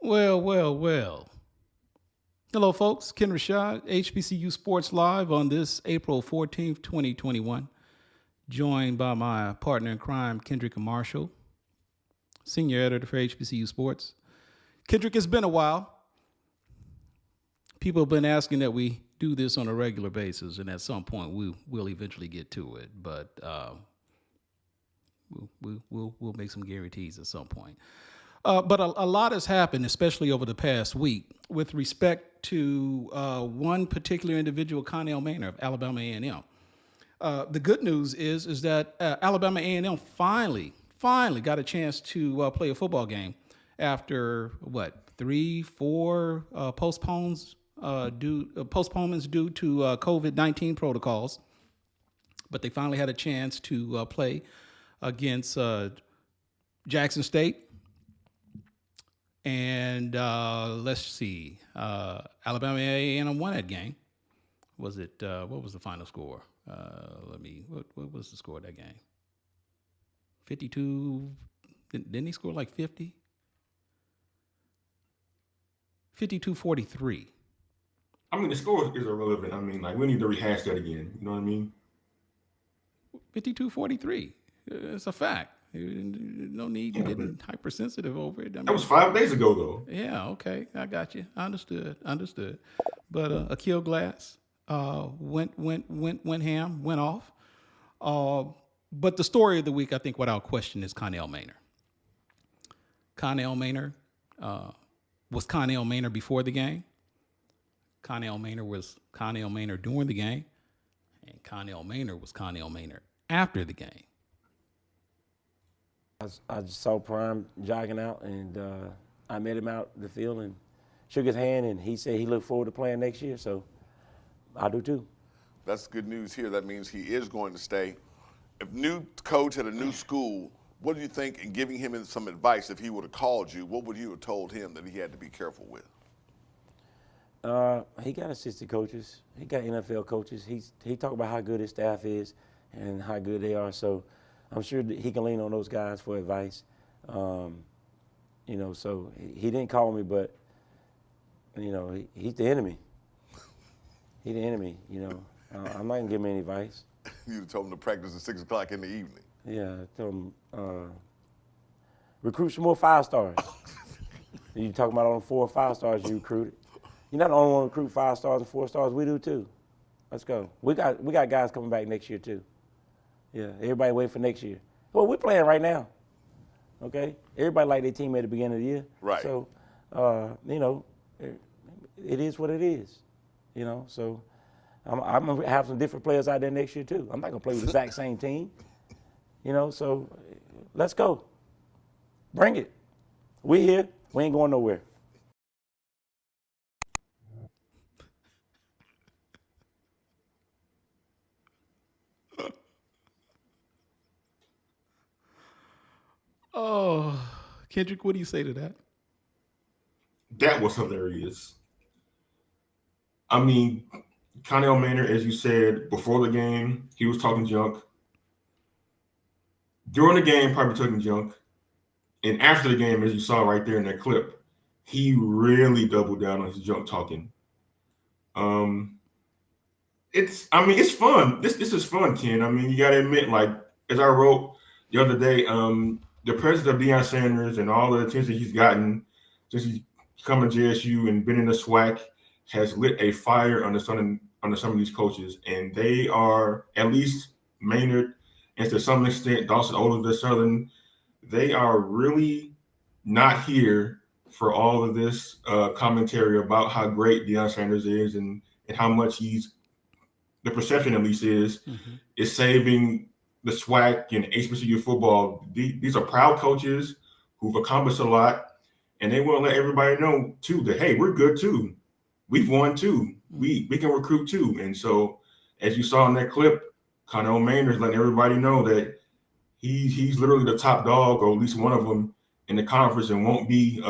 Well, well, well. Hello, folks. Kenn Rashad, HBCU Sports Live on this April 14th, 2021. Joined by my partner in crime, Kendrick and Marshall, senior editor for HBCU Sports. Kendrick, it's been a while. People have been asking that we do this on a regular basis, and at some point we'll eventually get to it. But we'll make some guarantees at some point. But a lot has happened, especially over the past week, with respect to one particular individual, Connell Maynor of Alabama A&M. The good news is that Alabama A&M finally got a chance to play a football game after 3-4 postponements due to COVID-19 protocols. But they finally had a chance to play against Jackson State. And let's see, Alabama A&M won that game. Was it? What was the final score? What was the score of that game? 52. Didn't he score like 50? 52-43. I mean, the score is irrelevant. I mean, like, we need to rehash that again. You know what I mean? 52-43. It's a fact. No need getting hypersensitive over it. I mean, that was 5 days ago, though. Yeah, okay. I got you. Understood. But Akil Glass went ham, went off. But the story of the week, I think, without question, is Connell Maynor. Connell Maynor was Connell Maynor before the game. Connell Maynor was Connell Maynor during the game. And Connell Maynor was Connell Maynor after the game. I just saw Prime jogging out, and I met him out the field and shook his hand, and he said he looked forward to playing next year, so I do too. That's good news here. That means he is going to stay. If new coach at a new school, what do you think in giving him some advice, if he would have called you, what would you have told him that he had to be careful with? He got assistant coaches. He got NFL coaches. He talked about how good his staff is and how good they are, so I'm sure that he can lean on those guys for advice. So he didn't call me, but, he's the enemy. He's the enemy, I'm not going to give him any advice. You told him to practice at 6 o'clock in the evening. Yeah, I told him, recruit some more 5-stars. You talking about all the 4 or 5 stars you recruited. You're not the only one to recruit 5 stars and 4 stars. We do too. Let's go. We got guys coming back next year too. Yeah, everybody wait for next year. Well, we're playing right now, okay? Everybody like their team at the beginning of the year. Right. So, it is what it is, So I'm going to have some different players out there next year, too. I'm not going to play with the exact same team, So let's go. Bring it. We here. We ain't going nowhere. Oh, Kendrick, what do you say to that? That was hilarious. I mean, Connell Maynor, as you said, before the game, he was talking junk. During the game, probably talking junk. And after the game, as you saw right there in that clip, he really doubled down on his junk talking. It's fun. This is fun, Ken. I mean, you got to admit, like, as I wrote the other day, the presence of Deion Sanders and all the attention he's gotten since he's come to JSU and been in the SWAC has lit a fire under some of these coaches. And they are, at least Maynard, and to some extent, Dawson Oliver Southern, they are really not here for all of this commentary about how great Deion Sanders is and how much the perception at least is saving the SWAC and HBCU football. These are proud coaches who've accomplished a lot, and they want to let everybody know too that, hey, we're good too. We've won too. We can recruit too. And so, as you saw in that clip, Connell Maynor is letting everybody know that he's literally the top dog, or at least one of them, in the conference, and won't be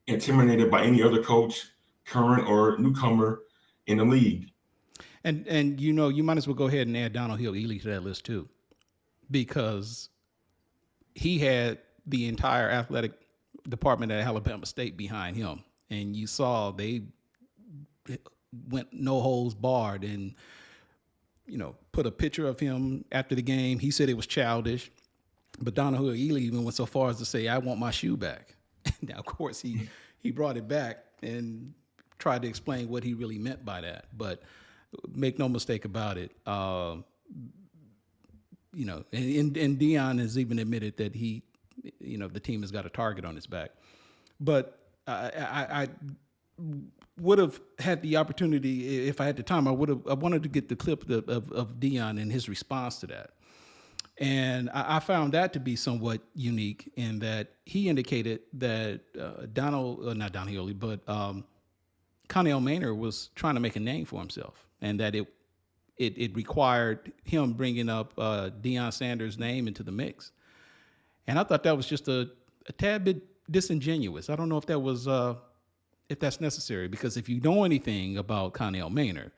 intimidated by any other coach, current or newcomer, in the league. And you might as well go ahead and add Donald Hill-Eley to that list too, because he had the entire athletic department at Alabama State behind him, and you saw they went no holds barred and put a picture of him after the game. He said it was childish, but Hill-Eley even went so far as to say, "I want my shoe back." Now, of course, he brought it back and tried to explain what he really meant by that. But make no mistake about it, and Deion has even admitted that the team has got a target on his back. But I would have had the opportunity, if I had the time, I wanted to get the clip of Deion and his response to that. And I found that to be somewhat unique in that he indicated that not Hill-Eley, but Connell Maynor was trying to make a name for himself, and that it required him bringing up Deion Sanders' name into the mix. And I thought that was just a tad bit disingenuous. I don't know if that was if that's necessary, because if you know anything about Connell Maynor,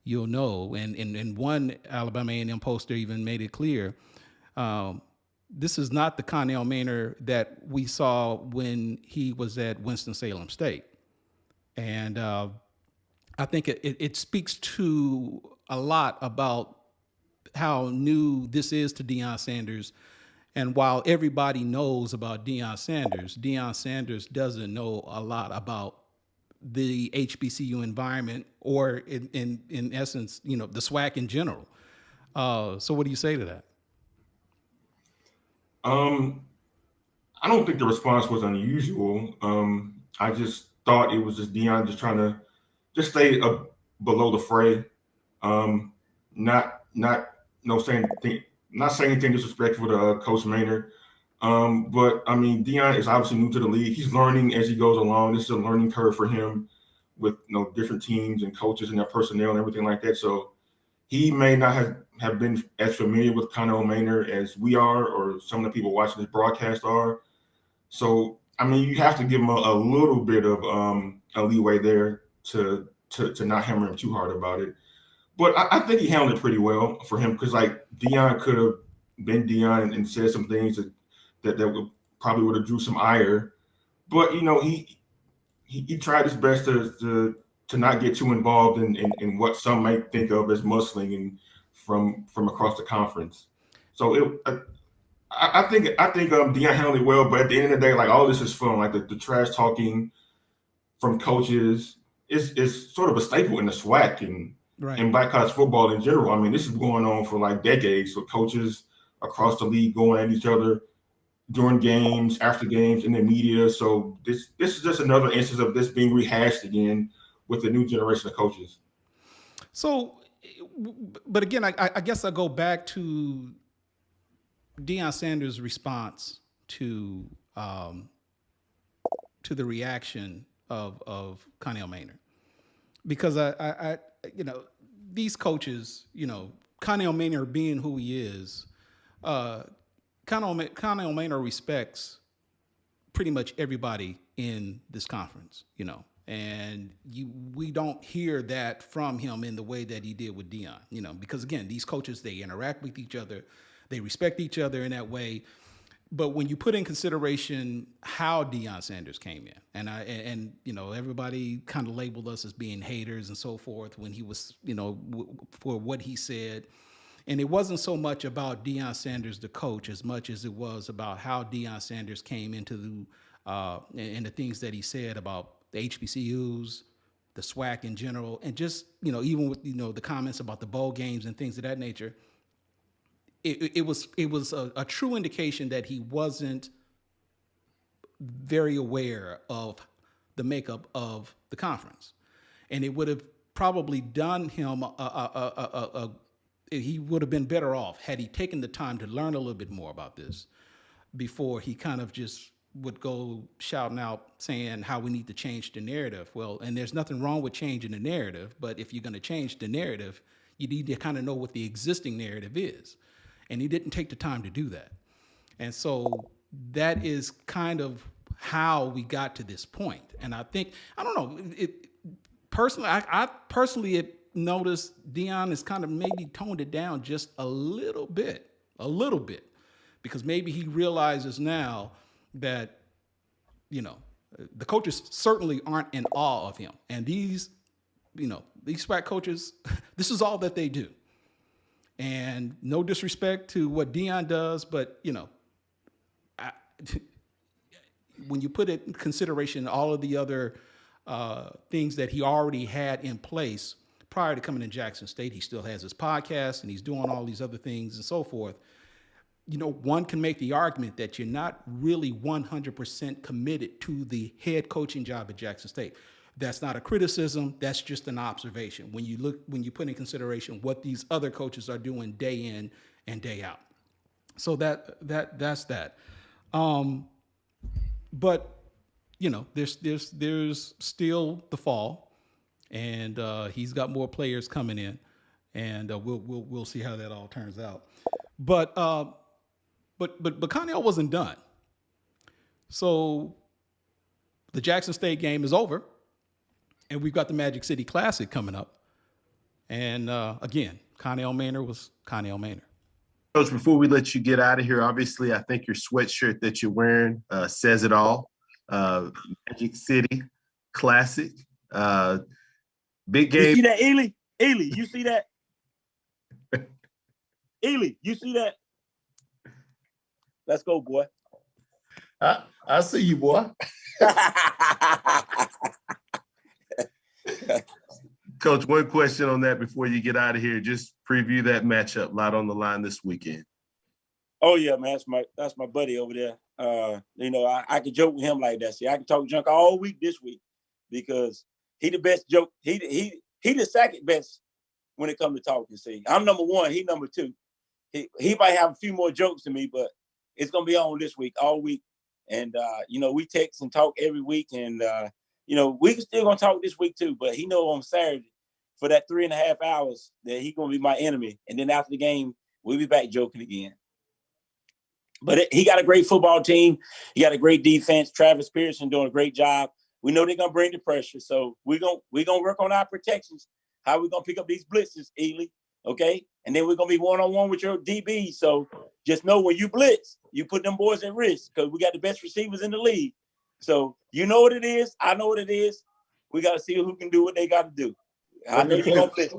you'll know. And one Alabama A&M poster even made it clear. This is not the Connell Maynor that we saw when he was at Winston-Salem State. And I think it speaks to a lot about how new this is to Deion Sanders. And while everybody knows about Deion Sanders doesn't know a lot about the HBCU environment, or in essence, the SWAC in general. So what do you say to that? I don't think the response was unusual. I just thought it was just Deion just trying to just stay below the fray. Not saying anything disrespectful to Coach Maynor. But I mean, Deion is obviously new to the league. He's learning as he goes along. This is a learning curve for him with different teams and coaches and their personnel and everything like that. So he may not have been as familiar with Connell Maynor as we are, or some of the people watching this broadcast are. So I mean, you have to give him a little bit of a leeway there to not hammer him too hard about it. But I think he handled it pretty well for him, because like Deion could have been Deion and said some things that probably would have drew some ire. But he tried his best to not get too involved in what some might think of as mustling from across the conference. So I think Deion handled it well. But at the end of the day, like, all this is fun. Like the trash talking from coaches is sort of a staple in the SWAC and black college football in general. I mean, this is going on for like decades, with coaches across the league going at each other during games, after games, in the media. So this is just another instance of this being rehashed again with the new generation of coaches. So, but again, I guess I go back to Deion Sanders' response to the reaction of Connell Maynor, because I these coaches, Connell Maynor being who he is, Connell Maynor respects pretty much everybody in this conference, and we don't hear that from him in the way that he did with Deion, because again, these coaches, they interact with each other, they respect each other in that way. But when you put in consideration how Deion Sanders came in, and everybody kind of labeled us as being haters and so forth when he was, for what he said. And it wasn't so much about Deion Sanders, the coach, as much as it was about how Deion Sanders came into and the things that he said about the HBCUs, the SWAC in general, and just, even with, the comments about the bowl games and things of that nature. It was a true indication that he wasn't very aware of the makeup of the conference, and it would have probably done him he would have been better off had he taken the time to learn a little bit more about this before he kind of just would go shouting out saying how we need to change the narrative. Well, and there's nothing wrong with changing the narrative, but if you're going to change the narrative, you need to kind of know what the existing narrative is. And he didn't take the time to do that. And so that is kind of how we got to this point. And I think, I don't know, I personally noticed Deion has kind of maybe toned it down just a little bit, because maybe he realizes now that the coaches certainly aren't in awe of him. And these SWAC coaches, this is all that they do. And no disrespect to what Deion does, but, when you put it in consideration all of the other things that he already had in place prior to coming to Jackson State, he still has his podcast and he's doing all these other things and so forth. One can make the argument that you're not really 100% committed to the head coaching job at Jackson State. That's not a criticism. That's just an observation. When you put in consideration what these other coaches are doing day in and day out. So that's that. But there's still the fall, and he's got more players coming in, and we'll see how that all turns out. But Connell wasn't done. So the Jackson State game is over, and we've got the Magic City Classic coming up. And again, Connell Maynor was Connell Maynor. Coach, before we let you get out of here, obviously, I think your sweatshirt that you're wearing says it all. Magic City Classic. Big game. You see that, Ely? Ely, you see that? Ely, you see that? Let's go, boy. I see you, boy. Coach, one question on that before you get out of here. Just preview that matchup. A lot on the line this weekend. Oh yeah, man, that's my buddy over there. I can joke with him like that. See, I can talk junk all week this week because he the best joke. He the second best when it comes to talking. See, I'm number one. He number two. He might have a few more jokes than me, but it's gonna be on this week, all week. And we text and talk every week, and we still gonna talk this week too. But he know on Saturday for that 3.5 hours that he gonna be my enemy, and then after the game we'll be back joking again. But he got a great football team. He got a great defense. Travis Pearson doing a great job. We know they're gonna bring the pressure, so we're gonna work on our protections. How we gonna pick up these blitzes, Ely? Okay, and then we're gonna be one-on-one with your DB. So just know when you blitz, you put them boys at risk because we got the best receivers in the league. So you know what it is. I know what it is. We got to see who can do what they got to do. I know you're gonna blitz.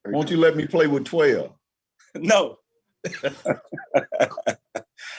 Won't you let me play with 12? No.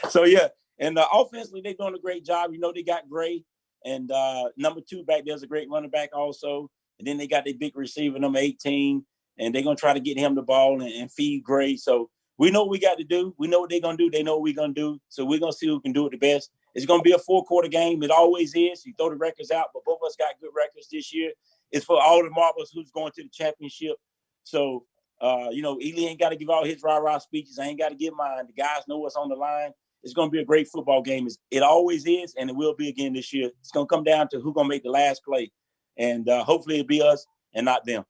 So yeah, and offensively they're doing a great job. They got Gray, and number 2 back there's a great running back also. And then they got their big receiver, number 18, and they're gonna try to get him the ball and feed Gray. So we know what we got to do. We know what they're gonna do. They know what we're gonna do. So we're gonna see who can do it the best. It's gonna be a 4-quarter game. It always is. You throw the records out, but both of us got good records this year. It's for all the marbles who's going to the championship. So Ely ain't got to give all his rah-rah speeches. I ain't got to give mine. The guys know what's on the line. It's going to be a great football game. It always is, and it will be again this year. It's going to come down to who's going to make the last play. And hopefully it'll be us and not them.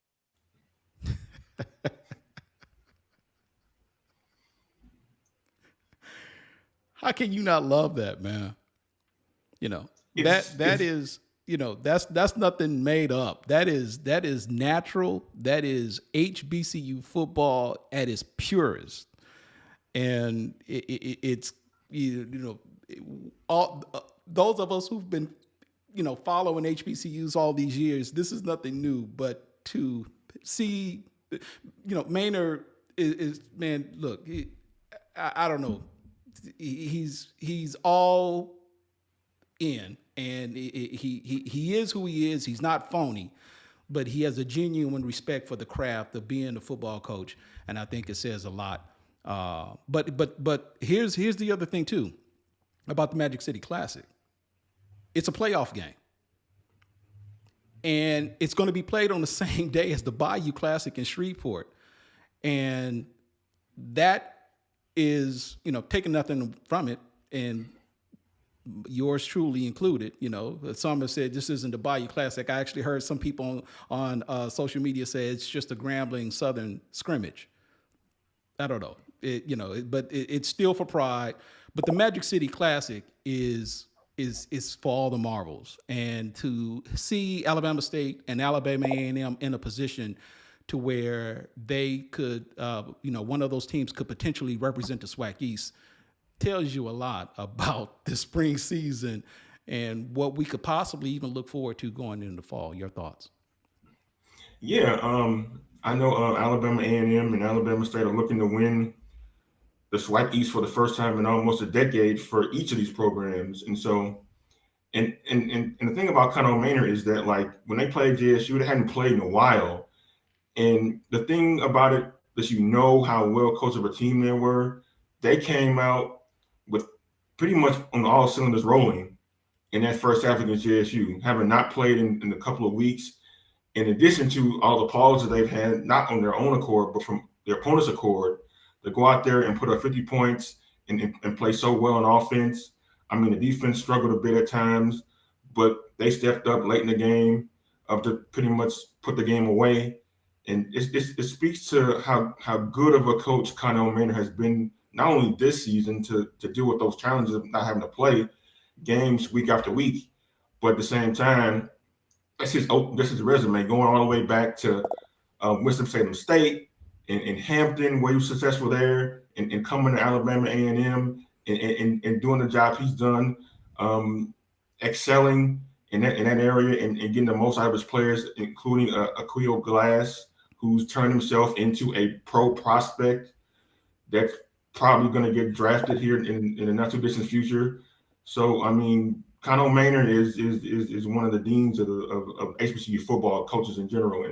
How can you not love that, man? That's nothing made up. That is natural. That is HBCU football at its purest. And it's all those of us who've been following HBCUs all these years. This is nothing new, but to see Maynor is man. Look, I don't know. He's all in, and he is who he is. He's not phony, but he has a genuine respect for the craft of being a football coach, and I think it says a lot. But here's the other thing too about the Magic City Classic. It's a playoff game, and it's going to be played on the same day as the Bayou Classic in Shreveport, and that is taking nothing from it, and yours truly included. Some have said this isn't the Bayou Classic. I actually heard some people on social media say it's just a Grambling Southern scrimmage. I don't know, but it's still for pride. But the Magic City Classic is for all the marbles, and to see Alabama State and Alabama A&M in a position to where they could, one of those teams could potentially represent the SWAC East tells you a lot about the spring season and what we could possibly even look forward to going into the fall. Your thoughts? Yeah, I know Alabama A&M and Alabama State are looking to win the SWAC East for the first time in almost a decade for each of these programs. And so, and the thing about Connell Maynor is that, like, when they played JSU, they hadn't played in a while. And the thing about it that how well coached of a team they were, they came out with pretty much on all cylinders rolling in that first half against JSU, having not played in a couple of weeks. In addition to all the pauses they've had, not on their own accord, but from their opponent's accord, to go out there and put up 50 points and play so well on offense. I mean, the defense struggled a bit at times, but they stepped up late in the game to pretty much put the game away. And it speaks to how good of a coach Connell Maynor has been, not only this season to deal with those challenges of not having to play games week after week, but at the same time, this is his resume, going all the way back to Winston-Salem State and Hampton, where he was successful there, and coming to Alabama A&M and doing the job he's done, excelling in that area and getting the most out of his players, including Aquio Glass, who's turned himself into a pro prospect that's probably going to get drafted here in the not too distant future. So, I mean, Connell Maynor is one of the deans of HBCU football coaches in general,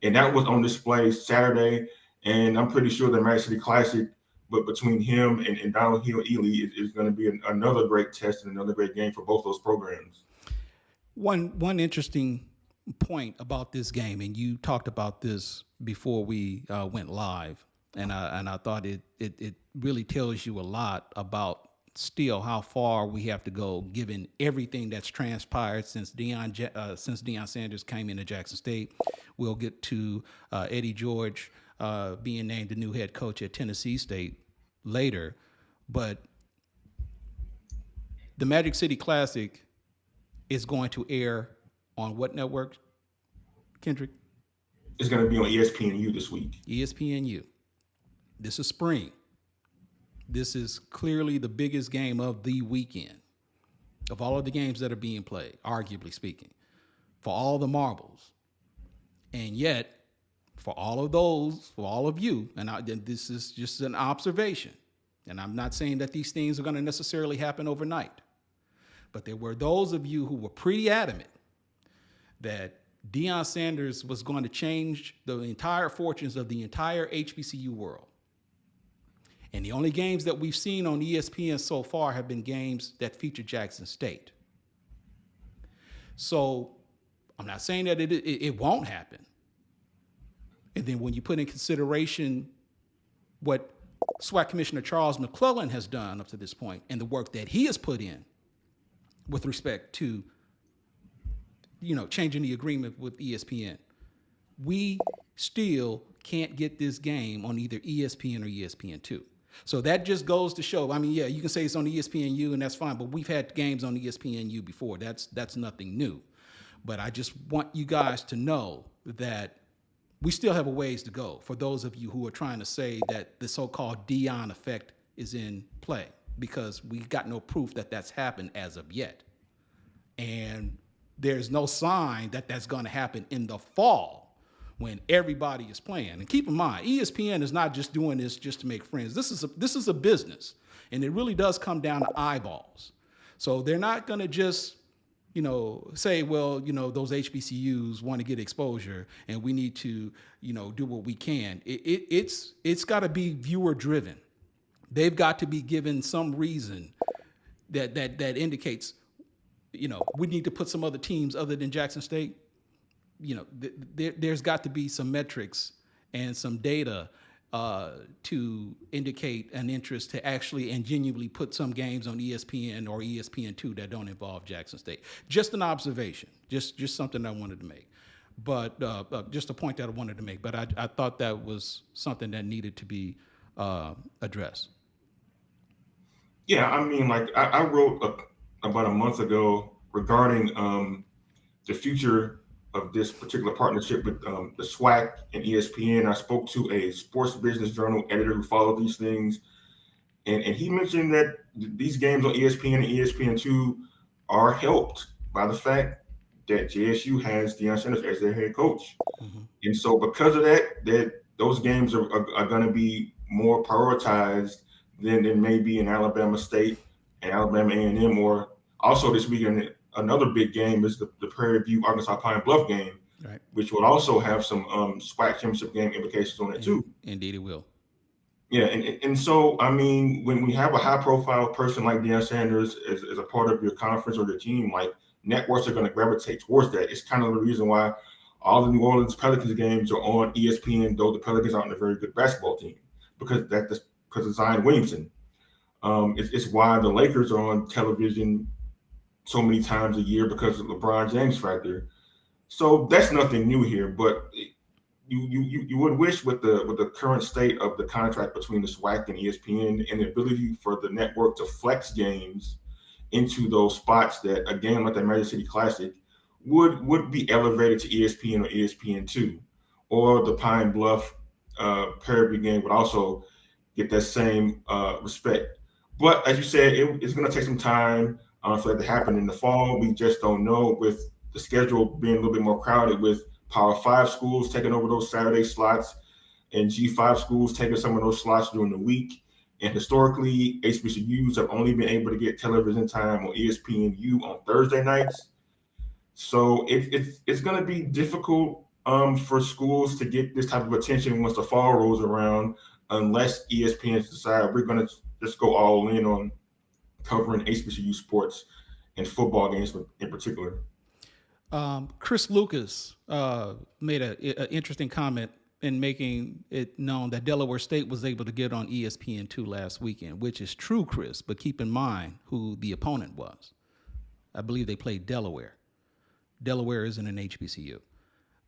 and that was on display Saturday. And I'm pretty sure the Magic City Classic, but between him and Donald Hill-Eley is going to be another great test and another great game for both those programs. One interesting point about this game, and you talked about this before we went live, and I thought it really tells you a lot about still how far we have to go, given everything that's transpired since Deion Sanders came into Jackson State. We'll get to Eddie George being named the new head coach at Tennessee State later, but the Magic City Classic is going to air on what network, Kendrick? It's going to be on ESPNU this week. ESPNU. This is spring. This is clearly the biggest game of the weekend, of all of the games that are being played, arguably speaking, for all the marbles. And yet, for all of those, for all of you, and this is just an observation, and I'm not saying that these things are going to necessarily happen overnight, but there were those of you who were pretty adamant that Deion Sanders was going to change the entire fortunes of the entire HBCU world. And the only games that we've seen on ESPN so far have been games that feature Jackson State. So I'm not saying that it won't happen. And then when you put in consideration what SWAC Commissioner Charles McClellan has done up to this point and the work that he has put in with respect to, changing the agreement with ESPN, we still can't get this game on either ESPN or ESPN2. So that just goes to show, I mean, yeah, you can say it's on ESPNU and that's fine, but we've had games on ESPNU before. That's nothing new. But I just want you guys to know that we still have a ways to go for those of you who are trying to say that the so-called Deion effect is in play, because we've got no proof that that's happened as of yet. And there's no sign that that's going to happen in the fall when everybody is playing. And keep in mind, ESPN is not just doing this just to make friends. This is a business, and it really does come down to eyeballs. So they're not going to just, say, well, those HBCUs want to get exposure, and we need to, do what we can. It's got to be viewer driven. They've got to be given some reason that indicates, we need to put some other teams other than Jackson State. There's got to be some metrics and some data to indicate an interest to actually and genuinely put some games on ESPN or ESPN2 that don't involve Jackson State. Just an observation, just something I wanted to make, but just a point that I wanted to make. But I thought that was something that needed to be addressed. Yeah, I mean, like I wrote about a month ago regarding the future of this particular partnership with the SWAC and ESPN. I spoke to a sports business journal editor who followed these things, and he mentioned that these games on ESPN and ESPN2 are helped by the fact that JSU has Deion Sanders as their head coach. Mm-hmm. And so because of that those games are going to be more prioritized than maybe in Alabama State and Alabama A&M, or also this weekend, another big game is the Prairie View Arkansas Pine Bluff game, Right. which will also have some SWAC championship game implications on it too. Indeed, it will. Yeah, and so I mean, when we have a high profile person like Deion Sanders as a part of your conference or your team, like networks are going to gravitate towards that. It's kind of the reason why all the New Orleans Pelicans games are on ESPN, though the Pelicans aren't a very good basketball team, because of Zion Williamson. It's why the Lakers are on television so many times a year, because of LeBron James factor. So that's nothing new here, but you would wish with the current state of the contract between the SWAC and ESPN and the ability for the network to flex games into those spots, that a game like the Magic City Classic would be elevated to ESPN or ESPN2, or the Pine Bluff Prairie View game would also get that same respect. But as you said, it's going to take some time for that to happen in the fall. We just don't know, with the schedule being a little bit more crowded, with Power 5 schools taking over those Saturday slots and G5 schools taking some of those slots during the week. And historically, HBCUs have only been able to get television time on ESPNU on Thursday nights. So it's going to be difficult for schools to get this type of attention once the fall rolls around, unless ESPN decide we're going to just go all in on covering HBCU sports and football games in particular. Chris Lucas made an interesting comment in making it known that Delaware State was able to get on ESPN2 last weekend, which is true, Chris, but keep in mind who the opponent was. I believe they played Delaware. Delaware isn't an HBCU.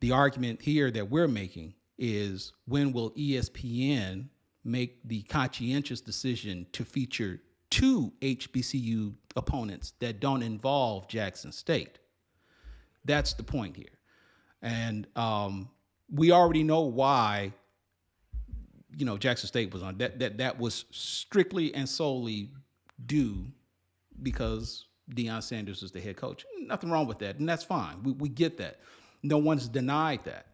The argument here that we're making is, when will ESPN make the conscientious decision to feature two HBCU opponents that don't involve Jackson State? That's the point here. And we already know why, Jackson State was on. That was strictly and solely due because Deion Sanders is the head coach. Nothing wrong with that, and that's fine. We get that. No one's denied that.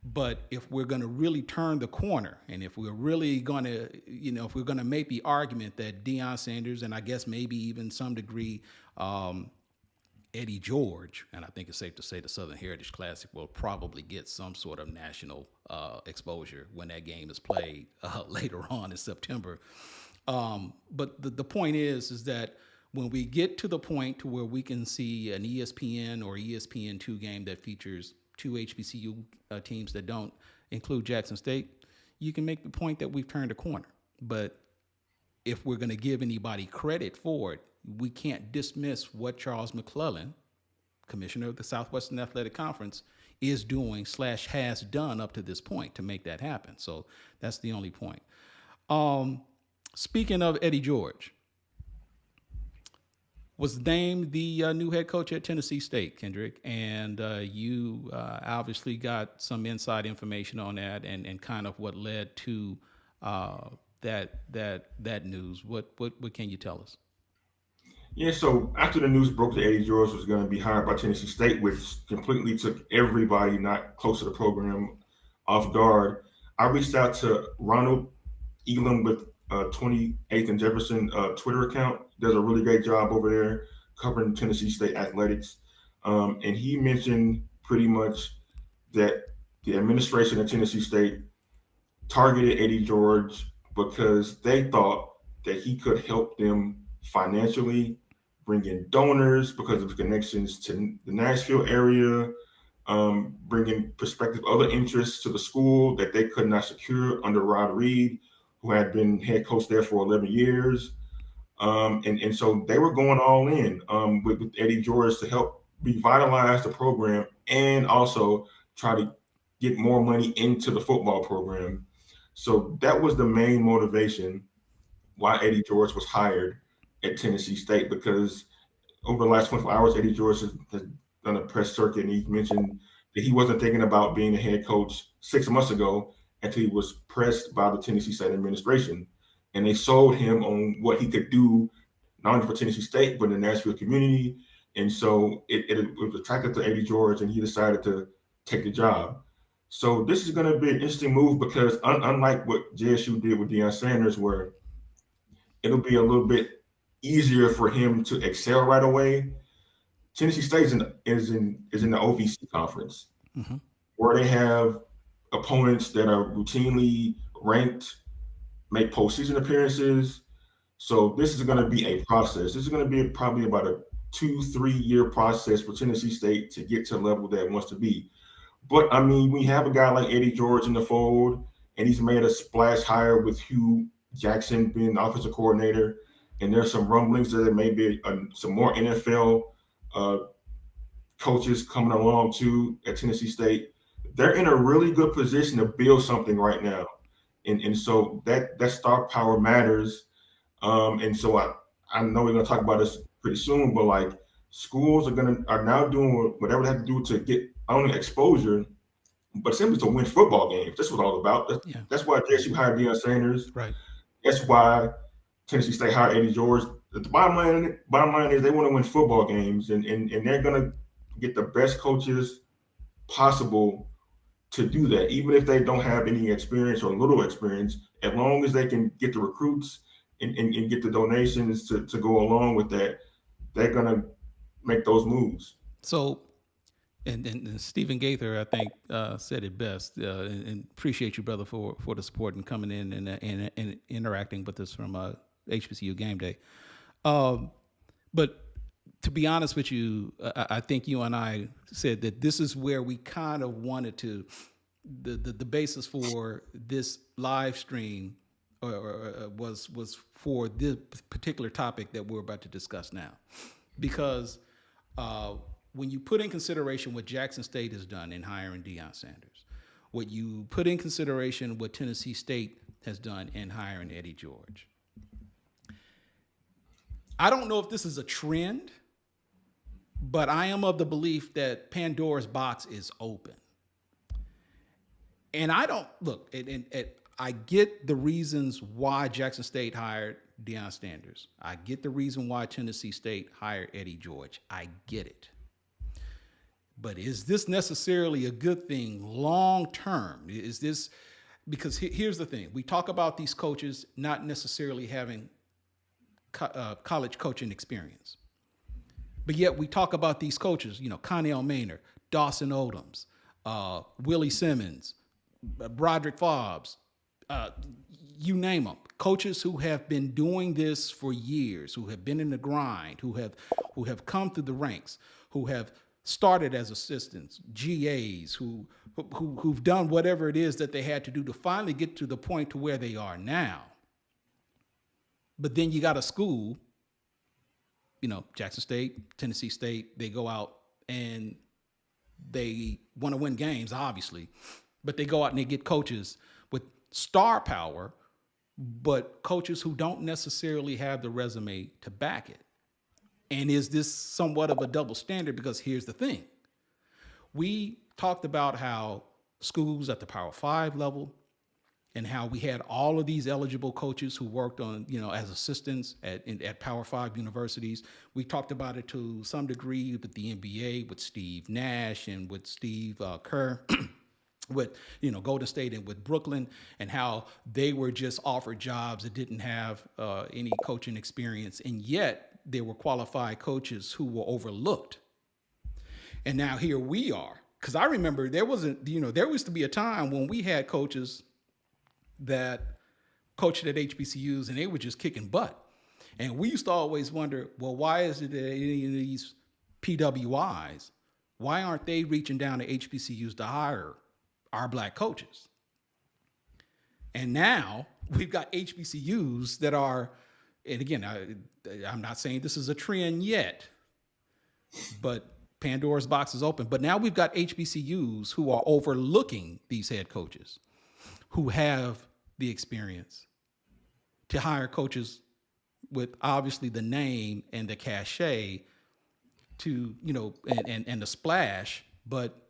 But if we're going to really turn the corner, and if we're really going to, if we're going to make the argument that Deion Sanders, and I guess maybe even some degree Eddie George, and I think it's safe to say the Southern Heritage Classic will probably get some sort of national exposure when that game is played later on in September. But the point is that when we get to the point to where we can see an ESPN or ESPN2 game that features two HBCU teams that don't include Jackson State, you can make the point that we've turned a corner. But if we're going to give anybody credit for it, we can't dismiss what Charles McClellan, commissioner of the Southwestern Athletic Conference, is doing / has done up to this point to make that happen. So that's the only point. Speaking of Eddie George, was named the new head coach at Tennessee State, Kendrick, and you obviously got some inside information on that and kind of what led to that news. What can you tell us? Yeah, so after the news broke that Eddie George was going to be hired by Tennessee State, which completely took everybody not close to the program off guard, I reached out to Ronald Elam with 28th and Jefferson Twitter account. Does a really great job over there covering Tennessee State athletics. And he mentioned pretty much that the administration at Tennessee State targeted Eddie George because they thought that he could help them financially, bring in donors because of connections to the Nashville area, bringing prospective other interests to the school that they could not secure under Rod Reed, who had been head coach there for 11 years. And so they were going all in with Eddie George to help revitalize the program and also try to get more money into the football program. So that was the main motivation why Eddie George was hired at Tennessee State, because over the last 24 hours, Eddie George has done a press circuit, and he mentioned that he wasn't thinking about being a head coach 6 months ago until he was pressed by the Tennessee State administration. And they sold him on what he could do, not only for Tennessee State, but in the Nashville community And so it was attracted to Eddie George, and he decided to take the job. So this is going to be an interesting move because unlike what JSU did with Deion Sanders, where it'll be a little bit easier for him to excel right away. Tennessee State is in the OVC conference, where they have opponents that are routinely ranked, make postseason appearances. So this is going to be a process. This is going to be probably about a 2-3 year process for Tennessee State to get to the level that it wants to be. But I mean, we have a guy like Eddie George in the fold, and he's made a splash hire with Hugh Jackson being the offensive coordinator. And there's some rumblings that there may be some more NFL coaches coming along too at Tennessee State. They're in a really good position to build something right now, and so that star power matters. And so I know we're gonna talk about this pretty soon, but like schools are now doing whatever they have to do to get not only exposure, but simply to win football games. That's what it's all about. That's why JSU hired Deion Sanders. Right. That's why Tennessee State hired Eddie George. The bottom line is they want to win football games, and they're gonna get the best coaches possible to do that, even if they don't have any experience or little experience, as long as they can get the recruits and get the donations to go along with that, they're gonna make those moves. So, and Stephen Gaither, I think, said it best. And appreciate you, brother, for the support and coming in and interacting with us from HBCU Game Day. But to be honest with you, I think you and I said that this is where we kind of wanted to, the basis for this live stream was for this particular topic that we're about to discuss now. Because when you put in consideration what Jackson State has done in hiring Deion Sanders, what you put in consideration what Tennessee State has done in hiring Eddie George, I don't know if this is a trend, but I am of the belief that Pandora's box is open. And I don't look, I get the reasons why Jackson State hired Deion Sanders. I get the reason why Tennessee State hired Eddie George. I get it. But is this necessarily a good thing long term? Is this, because here's the thing. We talk about these coaches not necessarily having college coaching experience. But yet we talk about these coaches, Connell Maynor, Dawson Odoms, Willie Simmons, Broderick Fobbs, you name them. Coaches who have been doing this for years, who have been in the grind, who have come through the ranks, who have started as assistants, GAs, who've done whatever it is that they had to do to finally get to the point to where they are now. But then you got a school, Jackson State, Tennessee State, they go out and they want to win games, obviously, but they go out and they get coaches with star power, but coaches who don't necessarily have the resume to back it. And is this somewhat of a double standard? Because here's the thing. We talked about how schools at the Power 5 level and how we had all of these eligible coaches who worked on, as assistants at Power 5 universities. We talked about it to some degree with the NBA, with Steve Nash and with Steve Kerr, with, Golden State and with Brooklyn, and how they were just offered jobs that didn't have any coaching experience. And yet they were qualified coaches who were overlooked. And now here we are. Because I remember there used to be a time when we had coaches that coached at HBCUs and they were just kicking butt. And we used to always wonder, well, why is it that any of these PWIs, why aren't they reaching down to HBCUs to hire our black coaches? And now we've got HBCUs that are, and again, I'm not saying this is a trend yet, but Pandora's box is open. But now we've got HBCUs who are overlooking these head coaches who have the experience to hire coaches with obviously the name and the cachet to, and the splash, but,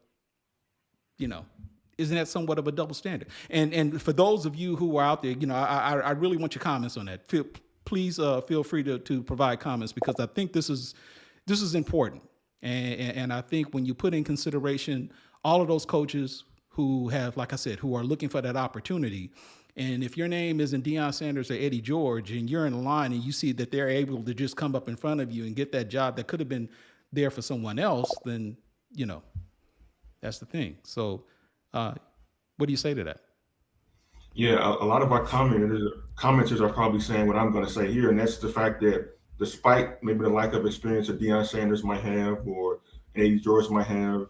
isn't that somewhat of a double standard? And for those of you who are out there, I really want your comments on that. Please feel free to provide comments, because I think this is this is important. And I think when you put in consideration all of those coaches who have, like I said, who are looking for that opportunity, and if your name isn't Deion Sanders or Eddie George, and you're in a line and you see that they're able to just come up in front of you and get that job that could have been there for someone else, then, you know, that's the thing. So what do you say to that? Yeah, a lot of our commenters are probably saying what I'm going to say here, and that's the fact that despite maybe the lack of experience that Deion Sanders might have or Eddie George might have,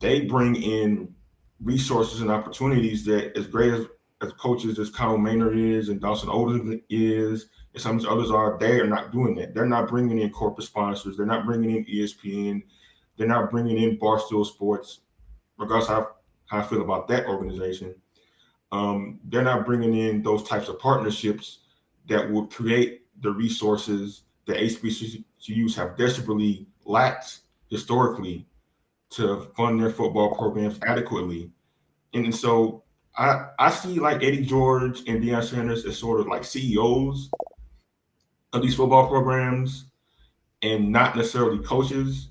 they bring in resources and opportunities that, as great as coaches as Connell Maynor is and Dawson Odom is, and some of these others are, they are not doing that. They're not bringing in corporate sponsors. They're not bringing in ESPN. They're not bringing in Barstool Sports, regardless of how I feel about that organization. They're not bringing in those types of partnerships that will create the resources that HBCUs have desperately lacked historically to fund their football programs adequately. And so I see like Eddie George and Deion Sanders as sort of like CEOs of these football programs and not necessarily coaches.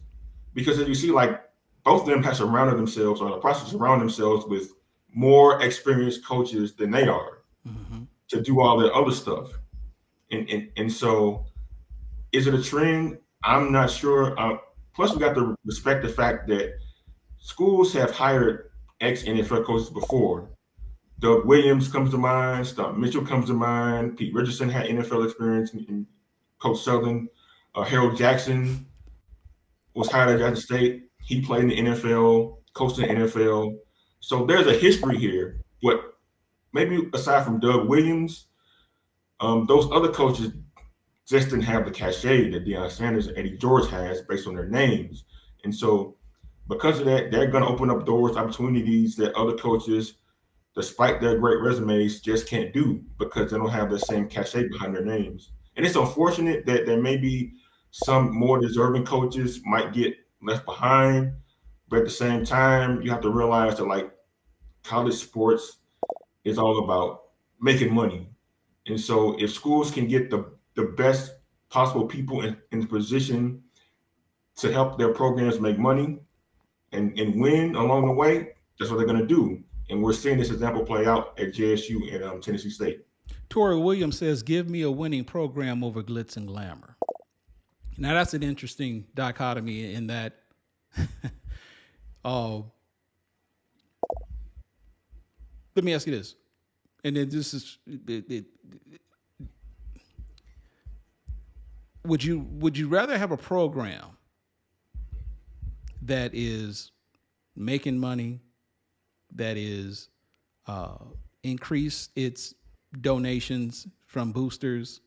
Because as you see, like both of them have surrounded themselves or in the process of surrounding themselves with more experienced coaches than they are to do all that other stuff. And so is it a trend? I'm not sure. Plus, we got to respect the fact that schools have hired ex-NFL coaches before. Doug Williams comes to mind. Stump Mitchell comes to mind. Pete Richardson had NFL experience in Coach Southern. Harold Jackson was hired at Georgia State. He played in the NFL, coached in the NFL. So there's a history here. But maybe aside from Doug Williams, those other coaches just didn't have the cachet that Deion Sanders and Eddie George has based on their names. And so because of that, they're going to open up doors, opportunities that other coaches, despite their great resumes, just can't do because they don't have the same cachet behind their names. And it's unfortunate that there may be some more deserving coaches might get left behind. But at the same time, you have to realize that like college sports is all about making money. And so if schools can get the best possible people in the position to help their programs make money and win along the way, that's what they're going to do. And we're seeing this example play out at JSU and Tennessee State. Tori Williams says, give me a winning program over glitz and glamour. Now, that's an interesting dichotomy in that let me ask you this. And then this is would you rather have a program that is making money, that is increased its donations from boosters,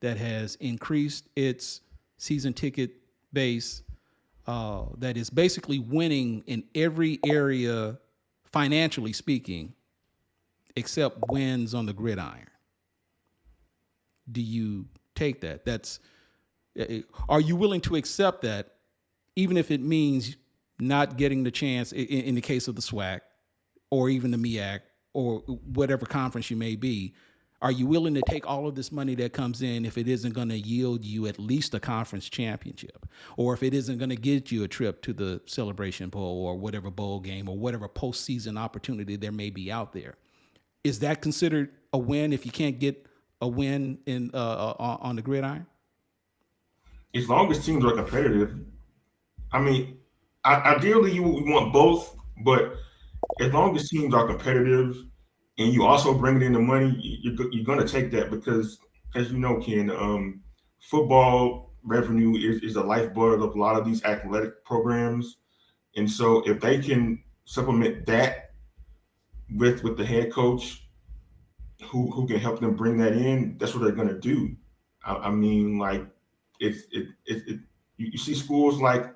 that has increased its season ticket base, that is basically winning in every area, financially speaking, except wins on the gridiron? Do you take that? Are you willing to accept that, even if it means not getting the chance in the case of the SWAC or even the MEAC or whatever conference you may be? Are you willing to take all of this money that comes in if it isn't going to yield you at least a conference championship, or if it isn't going to get you a trip to the Celebration Bowl or whatever bowl game or whatever postseason opportunity there may be out there? Is that considered a win if you can't get a win in on the gridiron? As long as teams are competitive, I mean, ideally you want both, but as long as teams are competitive and you also bring in the money, you're going to take that because, as you know, Ken, football revenue is the lifeblood of a lot of these athletic programs. And so if they can supplement that with the head coach who can help them bring that in, that's what they're going to do. I mean, like, you see schools like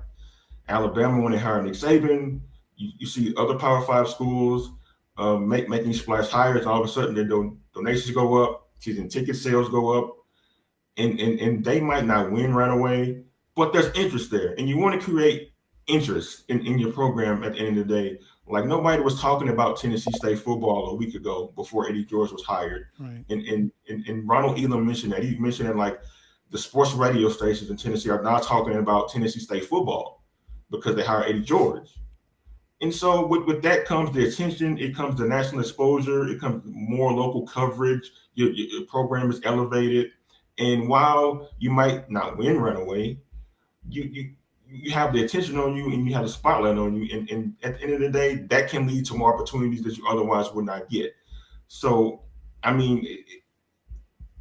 Alabama when they hire Nick Saban. You see other Power 5 schools making splash hires. All of a sudden, their donations go up, season ticket sales go up, and they might not win right away, but there's interest there, and you want to create interest in your program at the end of the day. Like nobody was talking about Tennessee State football a week ago before Eddie George was hired, Right. And Ronald Elam mentioned that. He mentioned that like the sports radio stations in Tennessee are now talking about Tennessee State football because they hired Eddie George. And so with that comes the attention, it comes the national exposure, it comes more local coverage, your program is elevated. And while you might not win right away, you have the attention on you and you have the spotlight on you. And at the end of the day, that can lead to more opportunities that you otherwise would not get. So, I mean,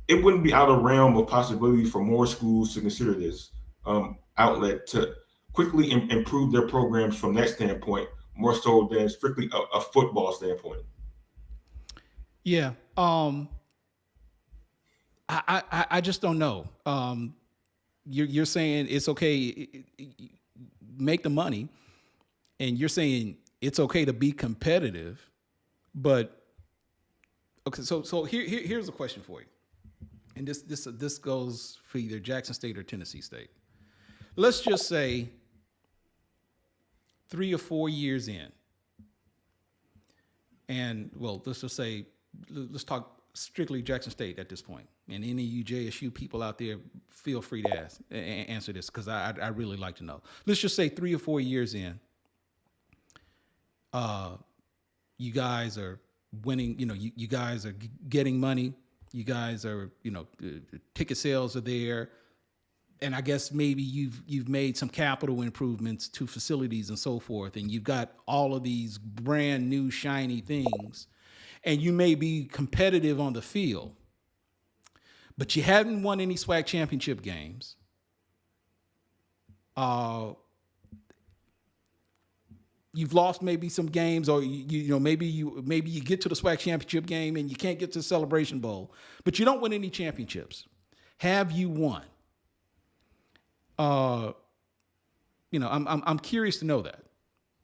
it wouldn't be out of realm of possibility for more schools to consider this outlet to quickly improve their programs from that standpoint, more so than strictly a football standpoint. Yeah. I just don't know. You're saying it's okay, make the money, and you're saying it's okay to be competitive, but okay. So here's a question for you, and this goes for either Jackson State or Tennessee State. Let's just say 3 or 4 years in, and well, let's talk strictly Jackson State at this point. And any of you JSU people out there, feel free to answer this because I really like to know. Let's just say 3 or 4 years in, you guys are winning. You guys are getting money. You guys are, ticket sales are there. And I guess maybe you've made some capital improvements to facilities and so forth, and you've got all of these brand new shiny things, and you may be competitive on the field, but you haven't won any SWAC championship games. You've lost maybe some games, or maybe you get to the SWAC championship game and you can't get to the Celebration Bowl, but you don't win any championships. Have you won? I'm curious to know that,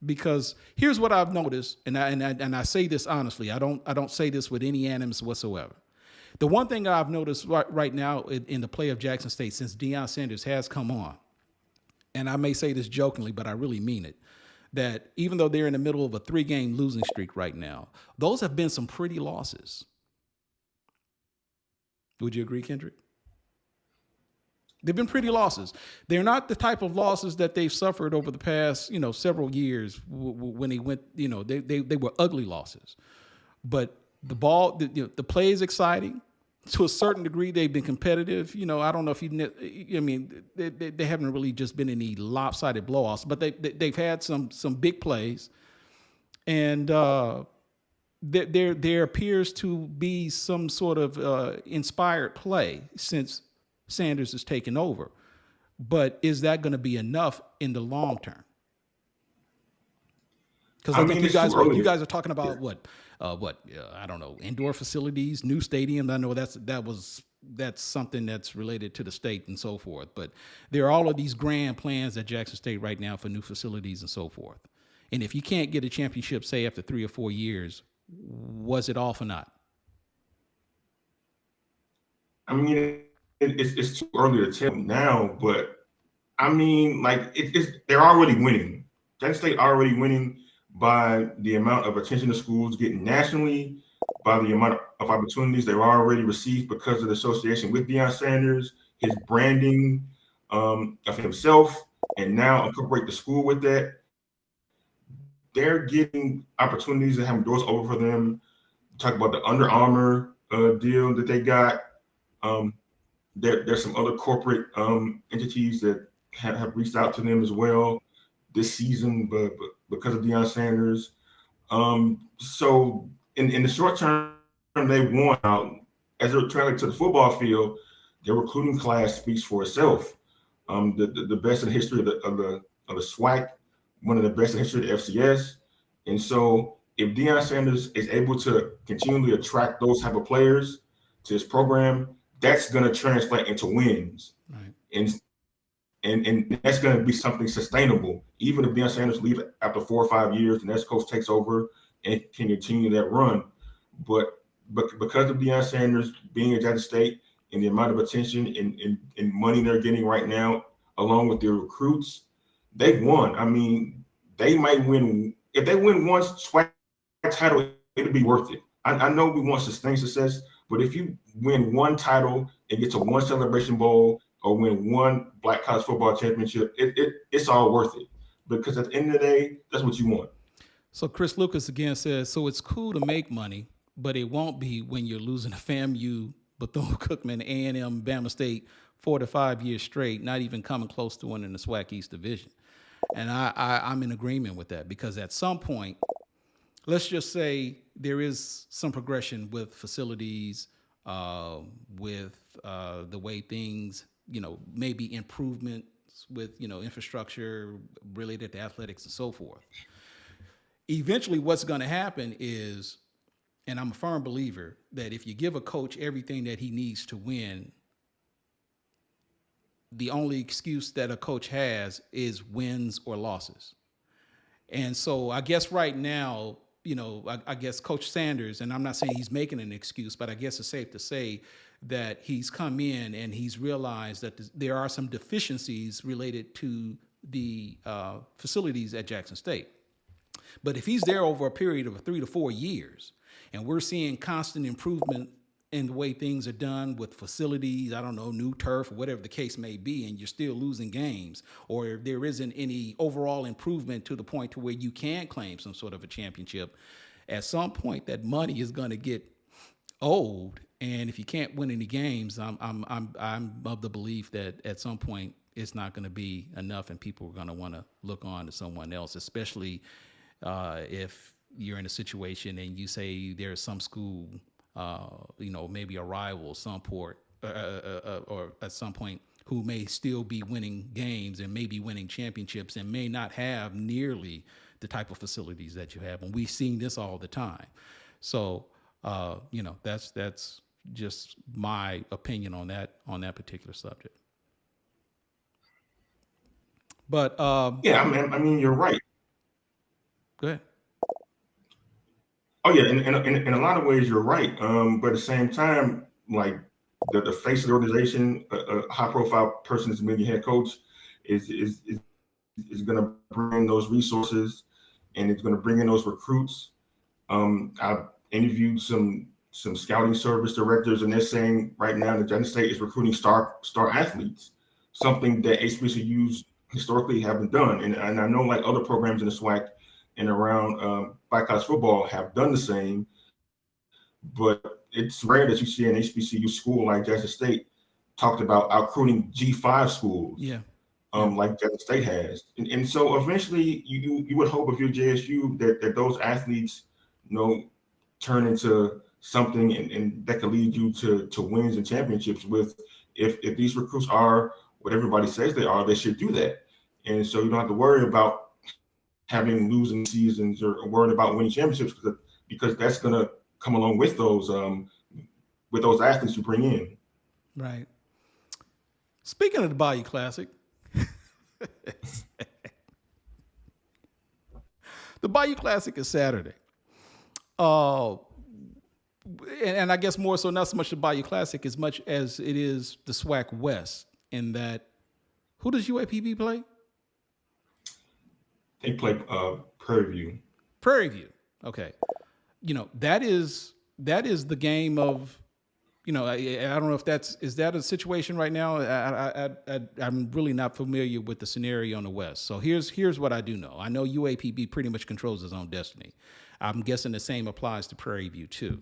because here's what I've noticed, and I say this honestly. I don't say this with any animus whatsoever. The one thing I've noticed right now in the play of Jackson State since Deion Sanders has come on, and I may say this jokingly, but I really mean it, that even though they're in the middle of a 3-game losing streak right now, those have been some pretty losses. Would you agree, Kendrick? They've been pretty losses. They're not the type of losses that they've suffered over the past, several years when they went, they were ugly losses. But the the play is exciting. To a certain degree, they've been competitive. I don't know if they haven't really just been any lopsided blowouts, but they've had some big plays. And there appears to be some sort of inspired play since Sanders has taken over. But is that going to be enough in the long term? Because I think you guys are talking about I don't know, indoor facilities, new stadiums. I know that's something that's related to the state and so forth. But there are all of these grand plans at Jackson State right now for new facilities and so forth. And if you can't get a championship, say after 3 or 4 years, was it off or not? I mean, it's too early to tell now, but I mean, they're already winning. Jackson State already winning by the amount of attention the schools getting nationally, by the amount of opportunities they've already received because of the association with Deion Sanders, his branding of himself, and now incorporate the school with that. They're getting opportunities and having doors open for them. Talk about the Under Armour deal that they got. There's some other corporate entities that have reached out to them as well this season, but because of Deion Sanders. So in the short term, they won out. As they're traveling to the football field, their recruiting class speaks for itself. The best in the history of the SWAC, one of the best in the history of the FCS. And so if Deion Sanders is able to continually attract those type of players to his program, that's going to translate into wins. Right. And that's going to be something sustainable. Even if Deion Sanders leaves after 4 or 5 years, the next coach takes over and can continue that run. But because of Deion Sanders being at Jackson State and the amount of attention and money they're getting right now, along with their recruits, they've won. I mean, they might win. If they win one SWAC title, it'll be worth it. I know we want sustained success, but if you win one title and get to one Celebration Bowl or win one black college football championship, it's all worth it. Because at the end of the day, that's what you want. So Chris Lucas again says, so it's cool to make money, but it won't be when you're losing to FAMU, Bethune-Cookman, A&M, Bama State 4 to 5 years straight, not even coming close to winning the SWAC East Division. And I'm in agreement with that, because at some point, let's just say there is some progression with facilities, with the way things, maybe improvements with, infrastructure related to athletics and so forth. Eventually what's going to happen is, and I'm a firm believer, that if you give a coach everything that he needs to win, the only excuse that a coach has is wins or losses. And so I guess right now, I guess Coach Sanders, and I'm not saying he's making an excuse, but I guess it's safe to say that he's come in and he's realized that there are some deficiencies related to the facilities at Jackson State. But if he's there over a period of 3 to 4 years, and we're seeing constant improvement in the way things are done with facilities, I don't know, new turf, or whatever the case may be, and you're still losing games, or if there isn't any overall improvement to the point to where you can claim some sort of a championship, at some point that money is going to get old. And if you can't win any games, I'm of the belief that at some point it's not going to be enough, and people are going to want to look on to someone else, especially if you're in a situation and you say there's some school, maybe a rival, or at some point, who may still be winning games and maybe winning championships and may not have nearly the type of facilities that you have. And we've seen this all the time. So, that's just my opinion on that particular subject. But Yeah, I mean, you're right. Go ahead. Oh yeah, in a lot of ways you're right. But at the same time, like the face of the organization, a high profile person as being your head coach is going to bring those resources, and it's going to bring in those recruits. I've interviewed some scouting service directors, and they're saying right now that Jackson State is recruiting star athletes, something that HBCUs historically haven't done. And I know like other programs in the SWAC and around black college football have done the same, but it's rare that you see an HBCU school like Jackson State talked about recruiting G5 schools, like Jackson State has. And so eventually you would hope if you're JSU that those athletes, turn into something and that could lead you to wins and championships with, if these recruits are what everybody says they are, they should do that. And so you don't have to worry about having losing seasons or worrying about winning championships, because that's going to come along with those athletes you bring in. Right. Speaking of the Bayou Classic, the Bayou Classic is Saturday. And I guess more so not so much the Bayou Classic as much as it is the SWAC West, in that, who does UAPB play? They play Prairie View. Prairie View. Okay. That is the game of, I don't know if is that a situation right now? I'm really not familiar with the scenario on the West. So here's what I do know. I know UAPB pretty much controls its own destiny. I'm guessing the same applies to Prairie View too.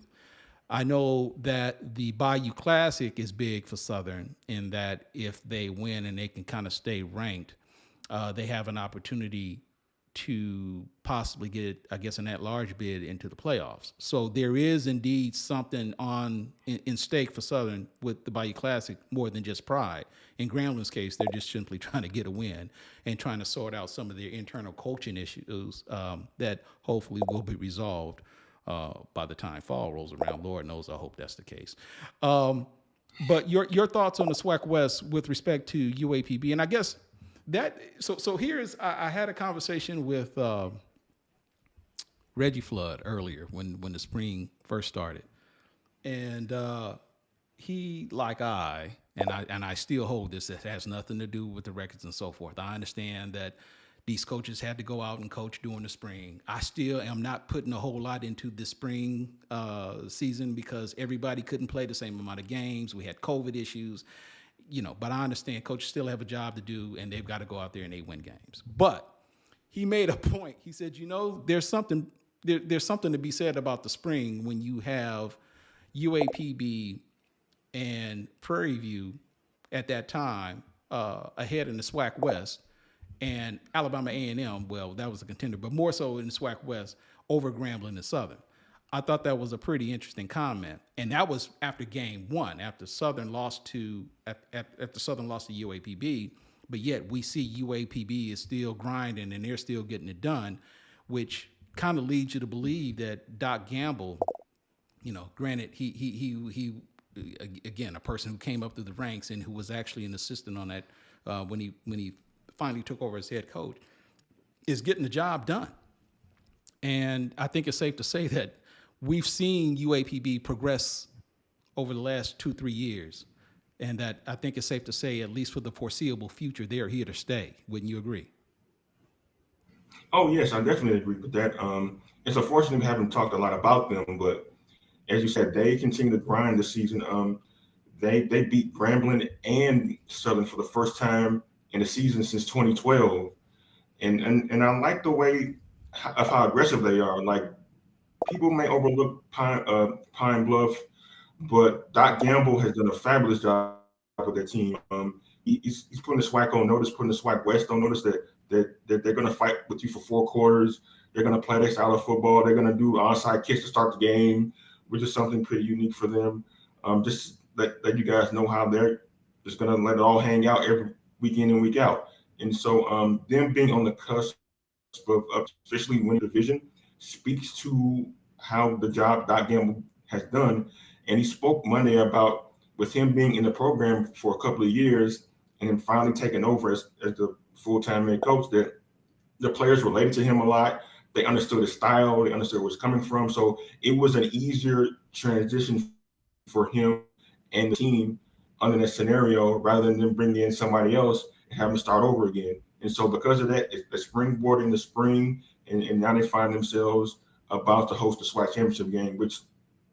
I know that the Bayou Classic is big for Southern, in that if they win and they can kind of stay ranked, they have an opportunity to possibly get, I guess, an at-large bid into the playoffs. So there is indeed something in stake for Southern with the Bayou Classic, more than just pride. In Gramblin's case, they're just simply trying to get a win and trying to sort out some of their internal coaching issues that hopefully will be resolved by the time fall rolls around. Lord knows, I hope that's the case. But your thoughts on the SWAC West with respect to UAPB, and I guess that so here's I had a conversation with Reggie Flood earlier when the spring first started, and he, like I still hold this, that has nothing to do with the records and so forth. I understand that these coaches had to go out and coach during the spring. I still am not putting a whole lot into the spring season because everybody couldn't play the same amount of games. We had COVID issues. but I understand coaches still have a job to do and they've got to go out there and they win games. But he made a point. He said, there's something to be said about the spring when you have UAPB and Prairie View at that time ahead in the SWAC West, and Alabama A&M, well, that was a contender, but more so in the SWAC West over Grambling and Southern. I thought that was a pretty interesting comment, and that was after game one, after Southern lost to UAPB, but yet we see UAPB is still grinding and they're still getting it done, which kind of leads you to believe that Doc Gamble, granted he again, a person who came up through the ranks and who was actually an assistant on that when he finally took over as head coach, is getting the job done. And I think it's safe to say that we've seen UAPB progress over the last 2-3 years, and that I think it's safe to say, at least for the foreseeable future, they're here to stay. Wouldn't you agree? Oh yes, I definitely agree with that. It's unfortunate we haven't talked a lot about them, but as you said, they continue to grind this season. They beat Grambling and Southern for the first time in the season since 2012, and I like the way of how aggressive they are. Like, people may overlook Pine Bluff, but Doc Gamble has done a fabulous job with their team. He's putting the SWAC on notice, putting the SWAC West on notice that they're going to fight with you for 4 quarters. They're going to play their style of football. They're going to do onside kicks to start the game, which is something pretty unique for them. Just let you guys know how they're just going to let it all hang out every week in and week out. And so them being on the cusp of officially winning the division speaks to how the job Doc Gamble has done. And he spoke Monday about, with him being in the program for a couple of years and then finally taking over as the full-time head coach, that the players related to him a lot. They understood his style. They understood where it's coming from. So it was an easier transition for him and the team under that scenario, rather than them bringing in somebody else and having to start over again. And so because of that, it's the springboard in the spring, and now they find themselves about to host the SWAC championship game, which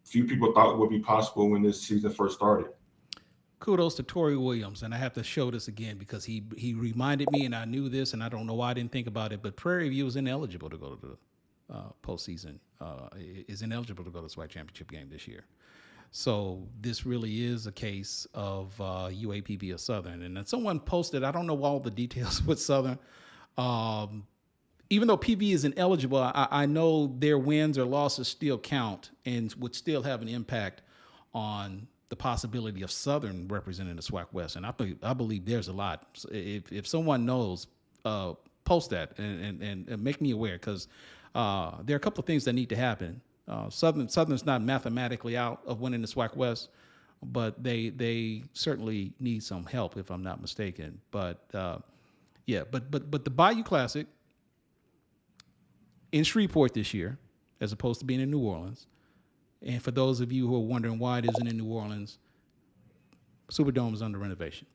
few people thought would be possible when this season first started. Kudos to Torrey Williams, and I have to show this again because he reminded me, and I knew this, and I don't know why I didn't think about it, but Prairie View is ineligible to go to the postseason, is ineligible to go to the SWAC championship game this year. So this really is a case of UAPB or Southern. And then someone posted, I don't know all the details with Southern, even though PV is ineligible, I know their wins or losses still count and would still have an impact on the possibility of Southern representing the SWAC West. And I believe there's a lot. So if someone knows, post that and make me aware, because there are a couple of things that need to happen. Southern's not mathematically out of winning the SWAC West, but they certainly need some help, if I'm not mistaken. But but the Bayou Classic in Shreveport this year, as opposed to being in New Orleans. And for those of you who are wondering why it isn't in New Orleans, Superdome is under renovation.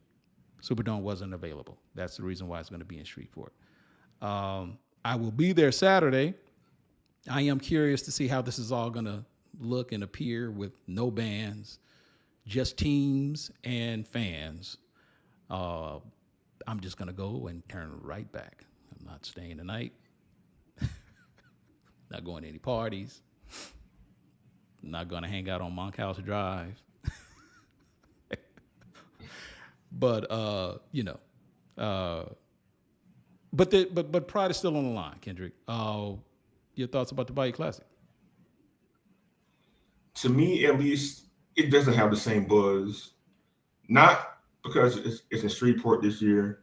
Superdome wasn't available. That's the reason why it's going to be in Shreveport. I will be there Saturday. I am curious to see how this is all going to look and appear with no bands, just teams and fans. I'm just going to go and turn right back. I'm not staying the night. Not going to any parties. Not going to hang out on Monkhouse Drive. But but pride is still on the line, Kendrick. Your thoughts about the Bayou Classic? To me, at least, it doesn't have the same buzz. Not because it's in Shreveport this year,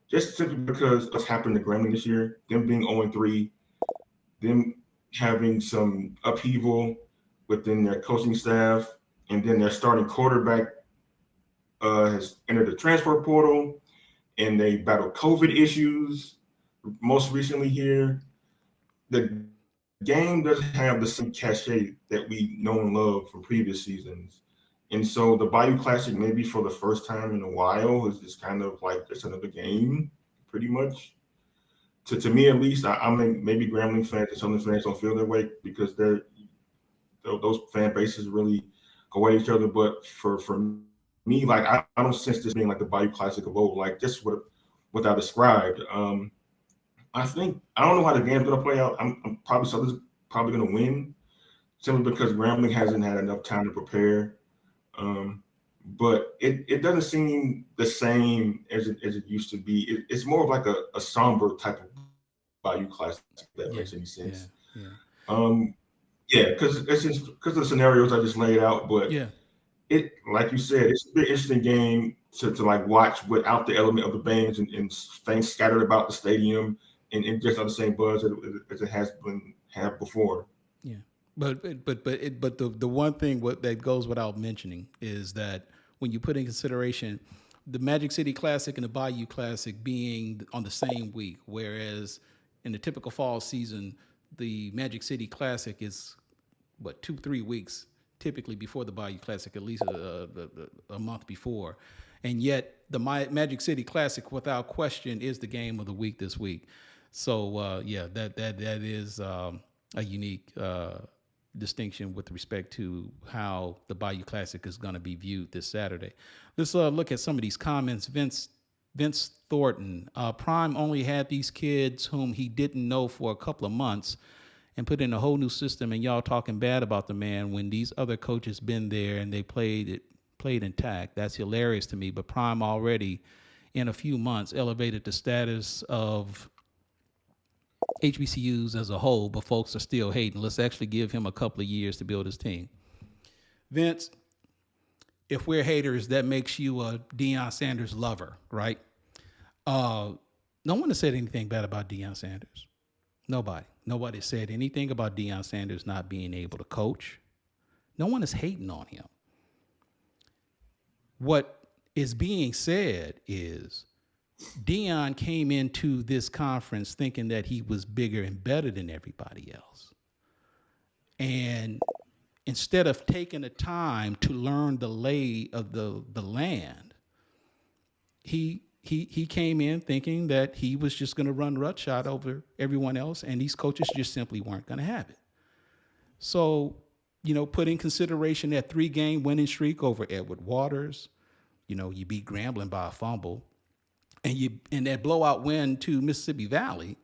just simply because what's happened to Grambling this year, them being 0-3, them having some upheaval within their coaching staff, and then their starting quarterback has entered the transfer portal, and they battled COVID issues most recently here. The game doesn't have the same cachet that we know and love from previous seasons. And so the Bayou Classic, maybe for the first time in a while, is just kind of like just another game, pretty much. To me, at least, I mean, maybe Grambling fans and Southern fans don't feel that way because those fan bases really go at each other. But for me, like I don't sense this being like the Bayou Classic of old, like just what I described. I think I don't know how the game's gonna play out. I'm probably Southern's probably gonna win simply because Grambling hasn't had enough time to prepare. But it doesn't seem the same as it used to be. It's more of like a somber type of Bayou Classic, if that makes any sense. Yeah, because it's just because of the scenarios I just laid out. But it, like you said, it's an interesting game to like watch without the element of the bands and things scattered about the stadium and just on the same buzz as it has been had before. Yeah, but the one thing that goes without mentioning is that when you put in consideration the Magic City Classic and the Bayou Classic being on the same week, whereas in the typical fall season, the Magic City Classic is 2-3 weeks typically before the Bayou Classic, at least a month before, and yet the Magic City Classic, without question, is the game of the week this week. So that is a unique distinction with respect to how the Bayou Classic is going to be viewed this Saturday. Let's look at some of these comments. Vince Thornton, Prime only had these kids whom he didn't know for a couple of months and put in a whole new system, and y'all talking bad about the man when these other coaches been there and they played intact. That's hilarious to me. But Prime already in a few months elevated the status of HBCUs as a whole, but folks are still hating. Let's actually give him a couple of years to build his team. Vince, if we're haters, that makes you a Deion Sanders lover, right? No one has said anything bad about Deion Sanders. Nobody said anything about Deion Sanders not being able to coach. No one is hating on him. What is being said is Deion came into this conference thinking that he was bigger and better than everybody else. And instead of taking the time to learn the lay of the land, he came in thinking that he was just going to run Rashad over everyone else, and these coaches just simply weren't going to have it. So, put in consideration that 3-game winning streak over Edward Waters, you beat Grambling by a fumble, and that blowout win to Mississippi Valley,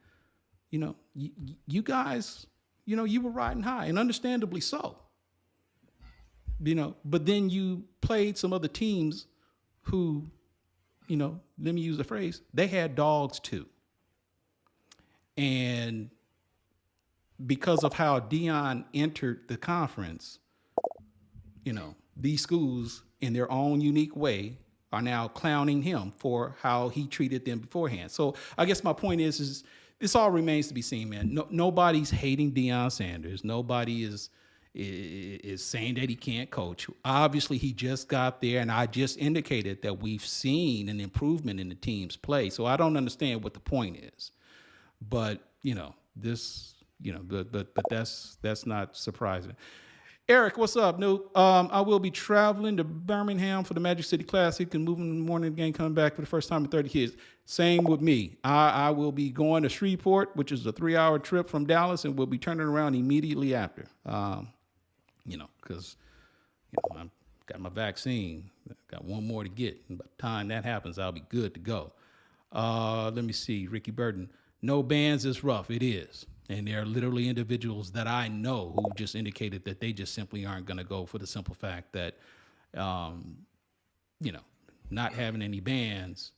you guys, you were riding high, and understandably so. But then you played some other teams who, let me use the phrase, they had dogs too. And because of how Deion entered the conference, these schools in their own unique way are now clowning him for how he treated them beforehand. So I guess my point is this all remains to be seen, man. Nobody's hating Deion Sanders. Nobody is saying that he can't coach. Obviously, he just got there, and I just indicated that we've seen an improvement in the team's play. So I don't understand what the point is. But, but that's not surprising. Eric, what's up, Newt? I will be traveling to Birmingham for the Magic City Classic and moving in the morning again, coming back for the first time in 30 years. Same with me. I will be going to Shreveport, which is a 3-hour trip from Dallas, and we'll be turning around immediately after. Because I've got my vaccine. Got one more to get. And by the time that happens, I'll be good to go. Let me see. Ricky Burton. No bands is rough. It is. And there are literally individuals that I know who just indicated that they just simply aren't going to go for the simple fact that, not having any bands,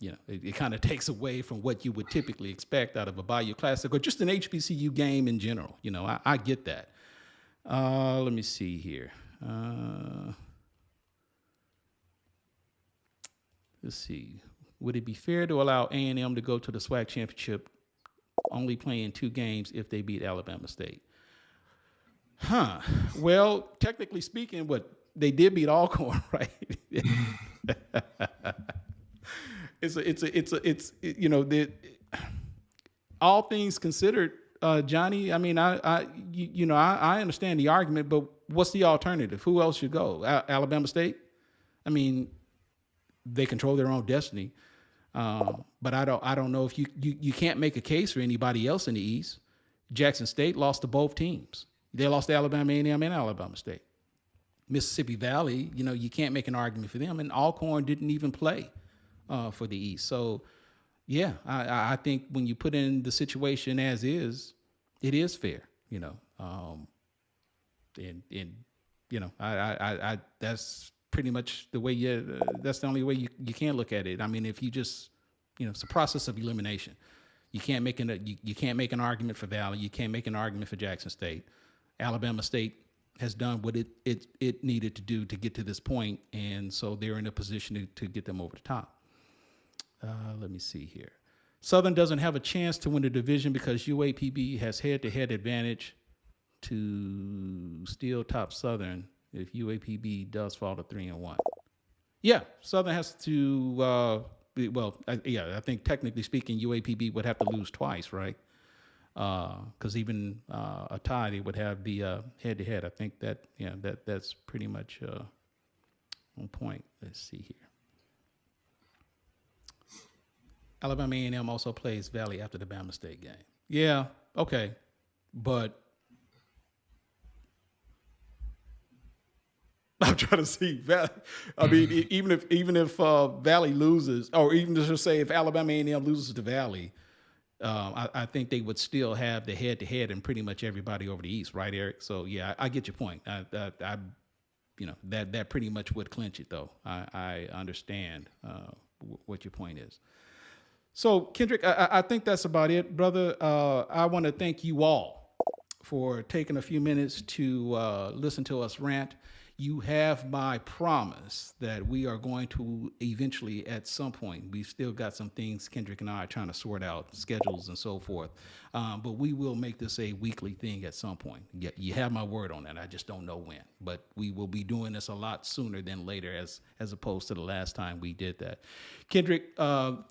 it kind of takes away from what you would typically expect out of a Bayou Classic or just an HBCU game in general. I get that. Let me see here. Let's see. Would it be fair to allow A&M to go to the SWAC championship only playing 2 games if they beat Alabama State? Well, technically speaking, they did beat Alcorn, right? All things considered, Johnny. I mean, I understand the argument, but what's the alternative? Who else should go? Alabama State? I mean, they control their own destiny. But I don't know if you can't make a case for anybody else in the East. Jackson State lost to both teams. They lost to Alabama A&M and Alabama State. Mississippi Valley, you can't make an argument for them. And Alcorn didn't even play for the East. So, yeah, I think when you put in the situation as is, it is fair, I that's pretty much the way that's the only way you can look at it. I mean, if you just, it's a process of elimination. You can't make you can't make an argument for Valley. You can't make an argument for Jackson State. Alabama State has done what it needed to do to get to this point, and so they're in a position to get them over the top. Let me see here. Southern doesn't have a chance to win the division because UAPB has head-to-head advantage to still top Southern if UAPB does fall to 3-1. Yeah, Southern has to. I think technically speaking, UAPB would have to lose twice, right? Because even a tie, they would have the head-to-head. I think that's pretty much on point. Let's see here. Alabama A&M also plays Valley after the Bama State game. Yeah, okay, but I'm trying to see Valley. I mean, even if Valley loses, or even just say if Alabama A&M loses to Valley, I think they would still have the head-to-head and pretty much everybody over the East, right, Eric? So yeah, I get your point. That pretty much would clinch it, though. I understand what your point is. So Kendrick, I think that's about it, brother. I want to thank you all for taking a few minutes to listen to us rant. You have my promise that we are going to eventually, at some point, we've still got some things Kendrick and I are trying to sort out, schedules and so forth, but we will make this a weekly thing at some point. You have my word on that. I just don't know when, but we will be doing this a lot sooner than later as opposed to the last time we did that. Kendrick,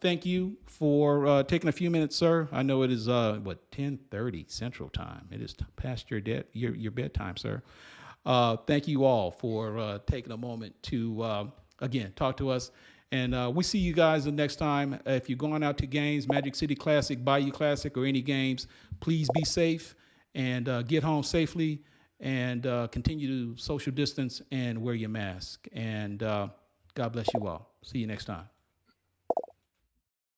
thank you for taking a few minutes, sir. I know it is, 10:30 Central Time. It is past your bedtime, sir. Thank you all for taking a moment to, again, talk to us. And we see you guys the next time. If you're going out to games, Magic City Classic, Bayou Classic, or any games, please be safe and get home safely and continue to social distance and wear your mask. And God bless you all. See you next time.